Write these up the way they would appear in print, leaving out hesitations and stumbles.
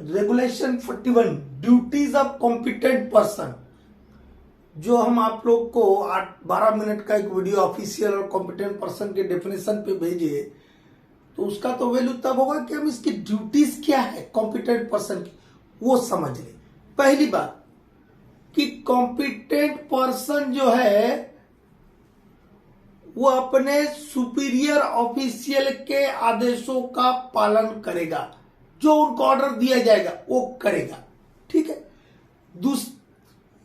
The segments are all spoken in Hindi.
Regulation 41 duties of competent person, जो हम आप लोग को 8-12 मिनट का एक वीडियो ऑफिशियल और कॉम्पिटेंट पर्सन के डेफिनेशन पे भेजे, तो उसका तो वैल्यू तब होगा कि हम इसकी ड्यूटीज क्या है कॉम्पिटेंट पर्सन की वो समझ ले। पहली बात कि कॉम्पिटेंट पर्सन जो है वो अपने सुपीरियर ऑफिशियल के आदेशों का पालन करेगा, जो उनको ऑर्डर दिया जाएगा वो करेगा, ठीक है।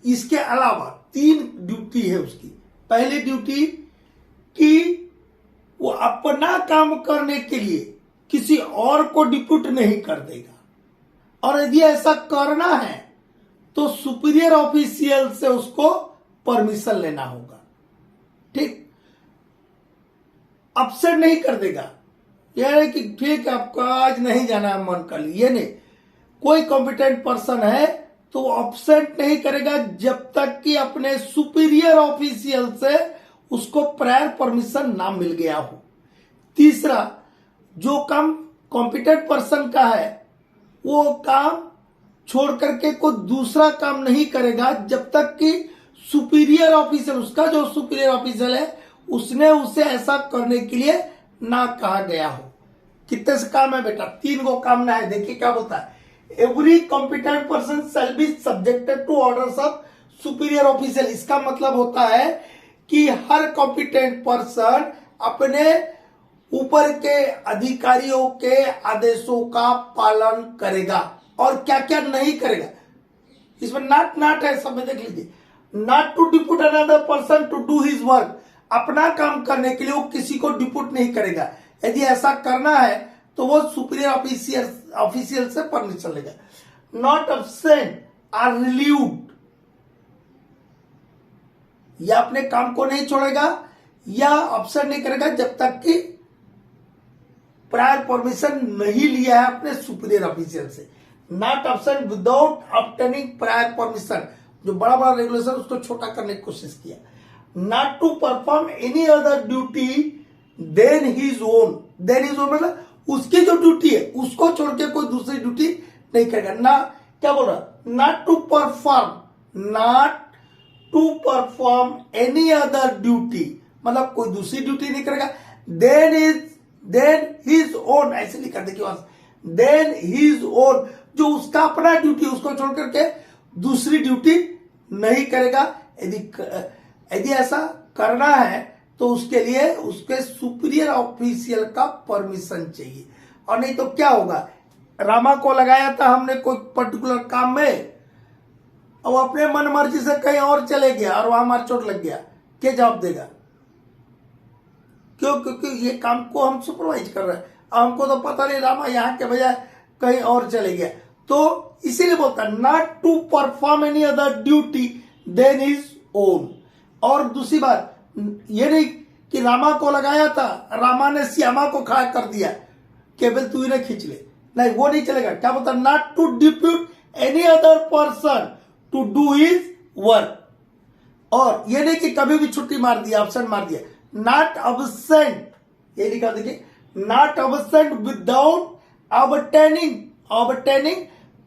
इसके अलावा 3 ड्यूटी है उसकी। पहली ड्यूटी कि वो अपना काम करने के लिए किसी और को डिप्यूट नहीं कर देगा, और यदि ऐसा करना है तो सुपीरियर ऑफिशियल से उसको परमिशन लेना होगा, ठीक। अपसेट नहीं कर देगा, यह है कि ठीक है आपका आज नहीं जाना है मन कर लिए, नहीं। कोई कॉम्पिटेंट पर्सन है तो वो अपसेट नहीं करेगा जब तक कि अपने सुपीरियर ऑफिशियल से उसको प्रायर परमिशन ना मिल गया हो। तीसरा, जो काम कॉम्पिटेंट पर्सन का है वो काम छोड़ करके कोई दूसरा काम नहीं करेगा जब तक कि सुपीरियर ऑफिसर, उसका जो सुपीरियर ऑफिसर है उसने उसे ऐसा करने के लिए ना कहा गया हो। कितने से काम है बेटा? 3 को काम ना है। देखिए क्या होता है, every competent person shall be subjected to orders of superior officer. इसका मतलब होता है कि हर कॉम्पिटेंट पर्सन अपने ऊपर के अधिकारियों के आदेशों का पालन करेगा, और क्या क्या नहीं करेगा इसमें नाट है, सब में देख लीजिए। Not to depute another person to do his work, अपना काम करने के लिए वो किसी को डिप्यूट नहीं करेगा। यदि ऐसा करना है तो वो सुपीरियर ऑफिशियल से परमिशन लेगा। नॉट अब्सेंट आर रिलीव्ड, या अपने काम को नहीं छोड़ेगा या अब्सेंट नहीं करेगा जब तक कि प्रायर परमिशन नहीं लिया है अपने सुपीरियर ऑफिशियल से। Not absent without obtaining prior permission, जो बड़ा बड़ा रेगुलेशन उसको छोटा करने की कोशिश किया। Not to perform any other duty than his own, than his own मतलब उसकी जो ड्यूटी है उसको छोड़ के कोई दूसरी ड्यूटी नहीं करेगा। ना क्या बोल रहा, not to perform any other duty, मतलब कोई दूसरी ड्यूटी नहीं करेगा। देन हिज ओन, ऐसे लिखा देखिए वहां, देन हिज ओन, जो उसका अपना ड्यूटी उसको छोड़ करके दूसरी ड्यूटी नहीं करेगा। यदि ऐसा करना है तो उसके लिए उसके सुपीरियर ऑफिशियल का परमिशन चाहिए, और नहीं तो क्या होगा, रामा को लगाया था हमने कोई पर्टिकुलर काम में, और अपने मन मर्जी से कहीं और चले गया और वहां मार चोट लग गया, क्या जवाब देगा? क्यों? क्योंकि ये काम को हम सुपरवाइज कर रहे हैं, हमको तो पता नहीं रामा यहाँ के बजाय कहीं और चले गया। तो इसीलिए बोलता है not to perform any other duty than his own. और दूसरी बात ये नहीं कि रामा को लगाया था, रामा ने श्यामा को खड़ा कर दिया, केवल तू इन्हें खींच ले, नहीं वो नहीं चलेगा। क्या बोलता है, not to depute any other person to do his work. और ये नहीं कि कभी भी छुट्टी मार दिया, अब्सेंट मार दिया। नॉट अब्सेंट, ये लिखा देखिए, not absent without obtaining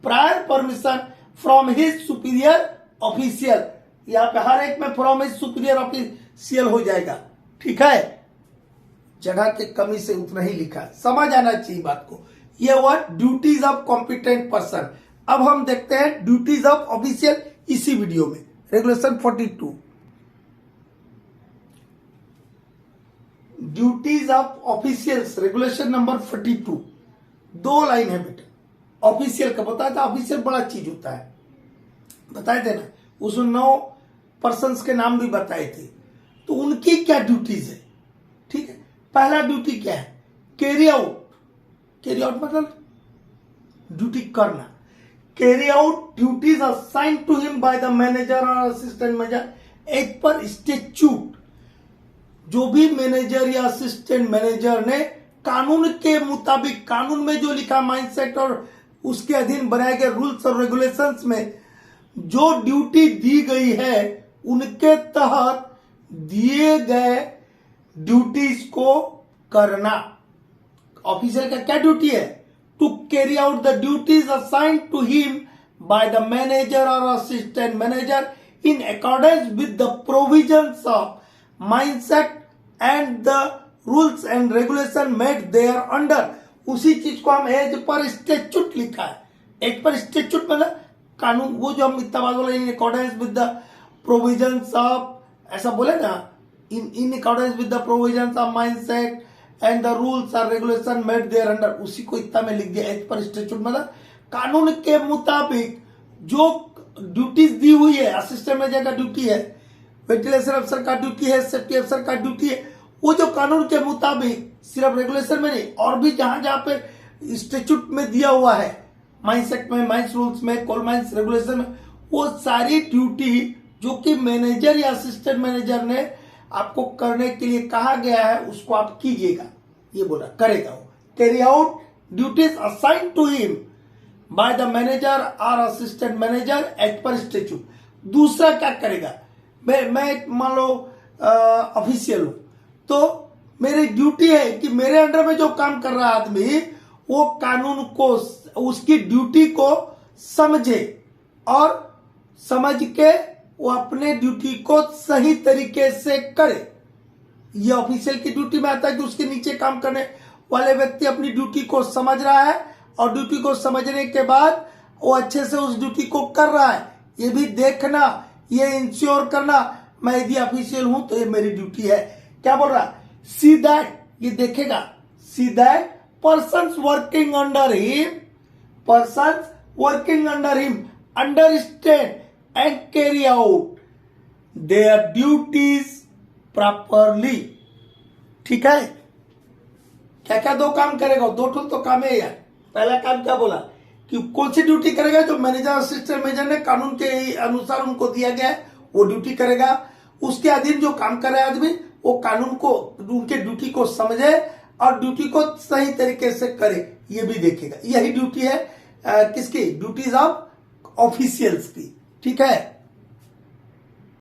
prior permission from his superior official. यहां पे हर एक में फ्रॉम हिज सुपीरियर ऑफिशियल हो जाएगा, ठीक है। जगह की कमी से उतना ही लिखा है, समझ आना चाहिए बात को। ये हुआ ड्यूटीज ऑफ कॉम्पिटेंट पर्सन। अब हम देखते हैं ड्यूटीज ऑफ ऑफिशियल इसी वीडियो में, regulation 42। Duties of officials, regulation number 42। 2 line है बेटा। ऑफिशियल का बताया था, ऑफिशियल बड़ा चीज होता है, बताए थे ना, उसमें 9 पर्सन्स के नाम भी बताए थे। तो उनकी क्या ड्यूटीज है, ठीक है। पहला ड्यूटी क्या है, कैरी आउट मतलब ड्यूटी करना। Carry out duties assigned to him by the manager और assistant manager as per statute. जो भी मैनेजर या असिस्टेंट मैनेजर ने कानून के मुताबिक, कानून में जो लिखा माइंडसेट और उसके अधीन बनाए गए रूल्स और रेगुलेशंस में जो ड्यूटी दी गई है उनके तहत दिए गए ड्यूटीज को करना। ऑफिसर का क्या ड्यूटी है, to carry out the duties assigned to him by the manager or assistant manager in accordance with the provisions of Mines Act and the rules and regulation made there under। उसी चीज को हम एज पर स्टेच्यूट लिखा है। एज पर स्टेच्यूट मतलब कानून, वो जो हम इतना बात बोले in accordance with the provisions of, ऐसा बोले ना, in accordance with the provisions of mines act and the rules और रेगुलेशन मेड देयर अंडर, उसी को इतना में लिख दिया एज पर स्टेच्यूट मतलब कानून के मुताबिक जो ड्यूटीज दी हुई है, असिस्टेंट मैनेजर का ड्यूटी है, वेंटिलेशन अफसर का ड्यूटी है, सेफ्टी अफसर का ड्यूटी है, वो जो कानून के मुताबिक सिर्फ रेगुलेशन में नहीं और भी जहां जहां पे स्टेच्यूट में दिया हुआ है, माइंस एक्ट में, माइंस रूल्स में, कोल माइंस रेगुलेशन में, वो सारी ड्यूटी जो कि मैनेजर या असिस्टेंट मैनेजर ने आपको करने के लिए कहा गया है उसको आप कीजिएगा। ये बोला करेगा वो, carry out duties assign to him by the manager और assistant manager as per statute. दूसरा क्या करेगा, मैं मान लो ऑफिशियल हूं, तो मेरी ड्यूटी है कि मेरे अंडर में जो काम कर रहा आदमी वो कानून को, उसकी ड्यूटी को समझे और समझ के वो अपने ड्यूटी को सही तरीके से करे। ये ऑफिशियल की ड्यूटी में आता है कि उसके नीचे काम करने वाले व्यक्ति अपनी ड्यूटी को समझ रहा है और ड्यूटी को समझने के बाद वो अच्छे से उस ड्यूटी को कर रहा है। ये भी देखना, ये इंश्योर करना, मैं यदि ऑफिशियल हूं तो ये मेरी ड्यूटी है। क्या बोल रहा है, सी दैट, ये देखेगा, see that persons working under him, persons working under him understand and carry out their duties properly. ठीक है, क्या क्या दो काम करेगा, दो ठो तो काम है यार। पहला काम क्या बोला कि कौन सी ड्यूटी करेगा, जो मैनेजर असिस्टेंट मैनेजर ने कानून के अनुसार उनको दिया गया है वो ड्यूटी करेगा। उसके अधीन जो काम करे आदमी वो कानून को, उनके ड्यूटी को समझे और ड्यूटी को सही तरीके से करे, ये भी देखेगा। यही ड्यूटी है किसकी, ड्यूटीज ऑफ ऑफिशियल्स की। ठीक है।